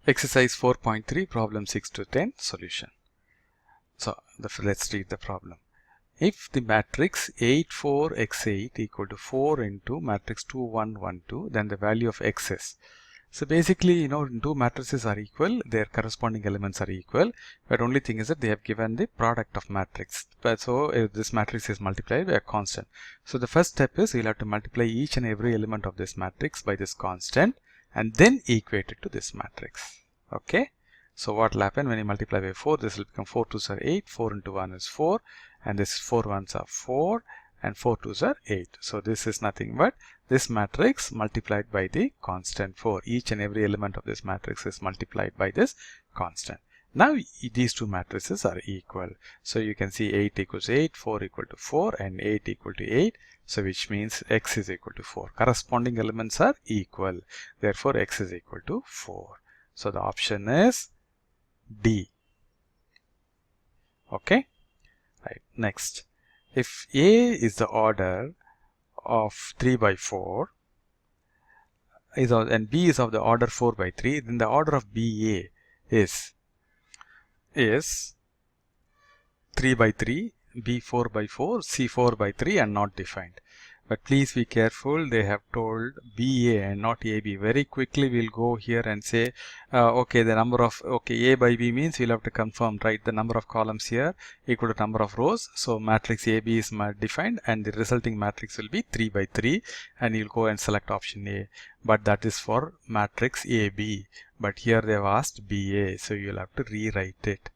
Exercise 4.3, problem 6 to 10, solution. So let's read the problem. If the matrix 8, 4, x 8 equal to 4 into matrix 2, 1, 1, 2, then the value of x is. So basically, two matrices are equal, their corresponding elements are equal, but only thing is that they have given the product of matrix. But so if this matrix is multiplied by a constant. So the first step is you'll have to multiply each and every element of this matrix by this constant and then equate it to this matrix. Okay. So what will happen when you multiply by 4? This will become 4 2s are 8, 4 into 1 is 4, and this 4 1s are 4, and 4 2s are 8. So this is nothing but this matrix multiplied by the constant 4. Each and every element of this matrix is multiplied by this constant. Now these two matrices are equal. So you can see 8 equals 8, 4 equal to 4, and 8 equal to 8. So which means x is equal to 4. Corresponding elements are equal. Therefore x is equal to 4. So the option is D. Okay. Right. Next, if A is the order of 3 by 4 and B is of the order 4 by 3, then the order of BA is 3 by 3, B 4 by 4, C 4 by 3 and not defined. But please be careful, they have told BA and not AB. Very quickly we'll go here and say, okay, the number of, okay, A by B means we'll have to confirm, right? The number of columns here equal to number of rows. So matrix AB is defined and the resulting matrix will be 3 by 3 and you'll go and select option A. But that is for matrix AB. But here they have asked BA, so you'll have to rewrite it.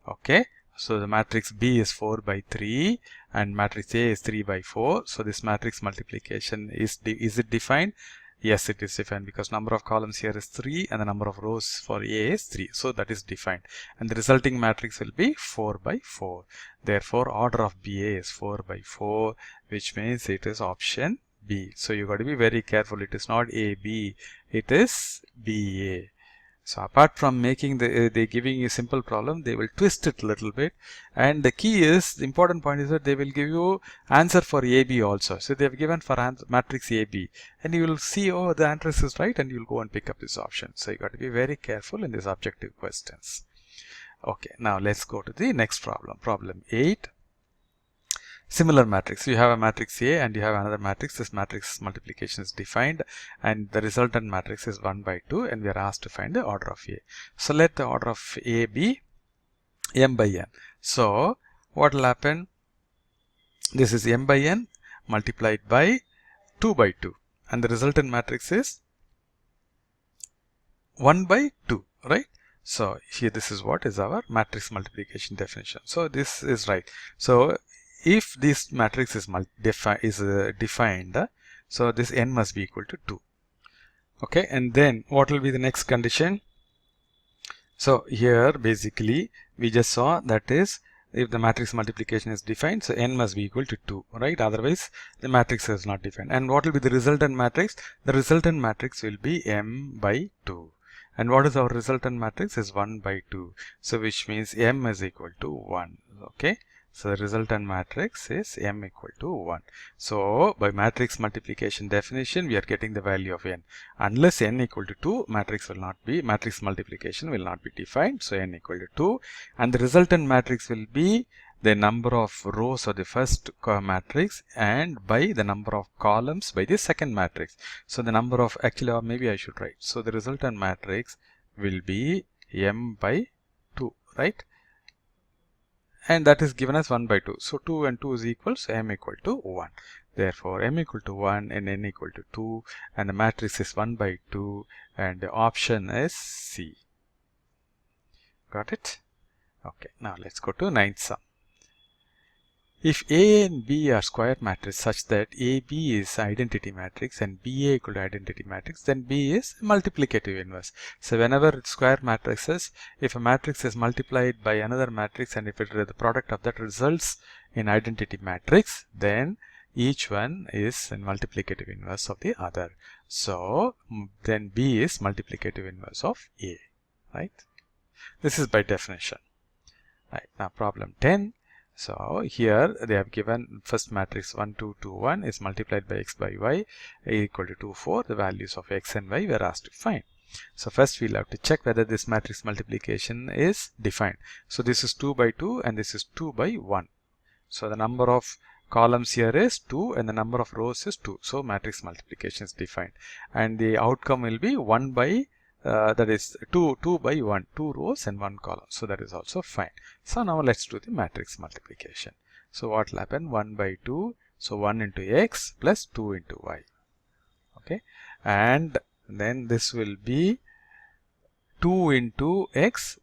Okay. So the matrix B is 4 by 3 and matrix A is 3 by 4. So this matrix multiplication is it defined? Yes, it is defined because number of columns here is 3 and the number of rows for A is 3. So that is defined. And the resulting matrix will be 4 by 4. Therefore, order of BA is 4 by 4, which means it is option B. So you got to be very careful. It is not AB, it is BA. So apart from making they giving you a simple problem, they will twist it a little bit. And the key is, the important point is that they will give you answer for AB also. So they have given for matrix AB. And you will see, oh, the answer is right, and you will go and pick up this option. So you got to be very careful in these objective questions. Okay, now let's go to the next problem. Problem 8. Similar matrix. You have a matrix A and you have another matrix. This matrix multiplication is defined and the resultant matrix is 1 by 2 and we are asked to find the order of A. So let the order of A be m by n. So what will happen? This is m by n multiplied by 2 by 2 and the resultant matrix is 1 by 2, right? So here this is what is our matrix multiplication definition. So this is right. So if this matrix is defined, so this n must be equal to 2. Okay, and then what will be the next condition? So here basically we just saw that is if the matrix multiplication is defined, so n must be equal to 2, right? Otherwise the matrix is not defined. And what will be the resultant matrix? The resultant matrix will be m by 2. And what is our resultant matrix? Is 1 by 2. So which means m is equal to 1. Okay. So the resultant matrix is m equal to 1. So by matrix multiplication definition, we are getting the value of n. Unless n equal to 2, matrix multiplication will not be defined. So n equal to 2. And the resultant matrix will be the number of rows of the first matrix and by the number of columns by the second matrix. So the number of, actually, or maybe I should write. So the resultant matrix will be m by 2, right? And that is given as 1 by 2. So 2 and 2 is equal, so m equal to 1. Therefore, m equal to 1 and n equal to 2 and the matrix is 1 by 2 and the option is C. Got it? Okay, now let's go to ninth sum. If A and B are square matrix such that AB is identity matrix and BA equal to identity matrix, then B is multiplicative inverse. So whenever it's square matrices, if a matrix is multiplied by another matrix and if the product of that results in identity matrix, then each one is a multiplicative inverse of the other. So then B is multiplicative inverse of A, right? This is by definition. Right, now problem 10. So here they have given first matrix 1 2 2 1 is multiplied by x by y equal to 2 4. The values of x and y were asked to find. So first we'll have to check whether this matrix multiplication is defined. So this is 2 by 2 and this is 2 by 1. So the number of columns here is 2 and the number of rows is 2. So matrix multiplication is defined, and the outcome will be 1 by that is 2 by 1, 2 rows and 1 column. So that is also fine. So now let's do the matrix multiplication. So what will happen? 1 by 2, so 1 into x plus 2 into y. Okay, and then this will be 2 into x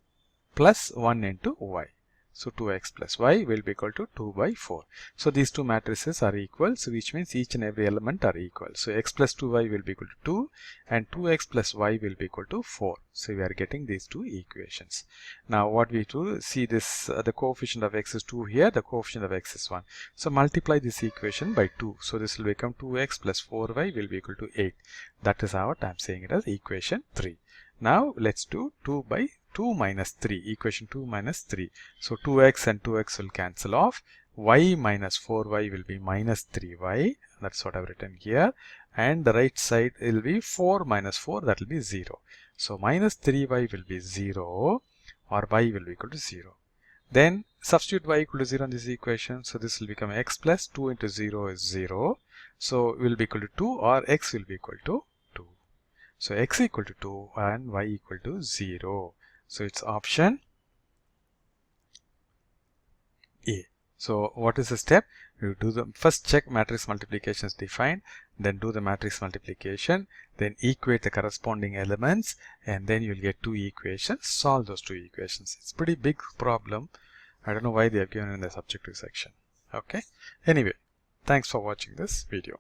plus 1 into y. So 2x plus y will be equal to 2 by 4. So these two matrices are equal, so which means each and every element are equal. So x plus 2y will be equal to 2 and 2x plus y will be equal to 4. So we are getting these two equations. Now what we do, see this, the coefficient of x is 2 here, the coefficient of x is 1. So multiply this equation by 2. So this will become 2x plus 4y will be equal to 8. That is how I am saying it as equation 3. Now let's do 2 by 2 minus 3, equation 2 minus 3. So 2x and 2x will cancel off. Y minus 4y will be minus 3y. That's what I've written here. And the right side will be 4 minus 4, that will be 0. So minus 3y will be 0 or y will be equal to 0. Then substitute y equal to 0 in this equation. So this will become x plus 2 into 0 is 0. So will be equal to 2 or x will be equal to 2. So x equal to 2 and y equal to 0. So it's option A. So what is the step? You do the first check matrix multiplication is defined, then do the matrix multiplication, then equate the corresponding elements, and then you'll get two equations. Solve those two equations. It's a pretty big problem. I don't know why they have given in the subjective section. Okay. Anyway, thanks for watching this video.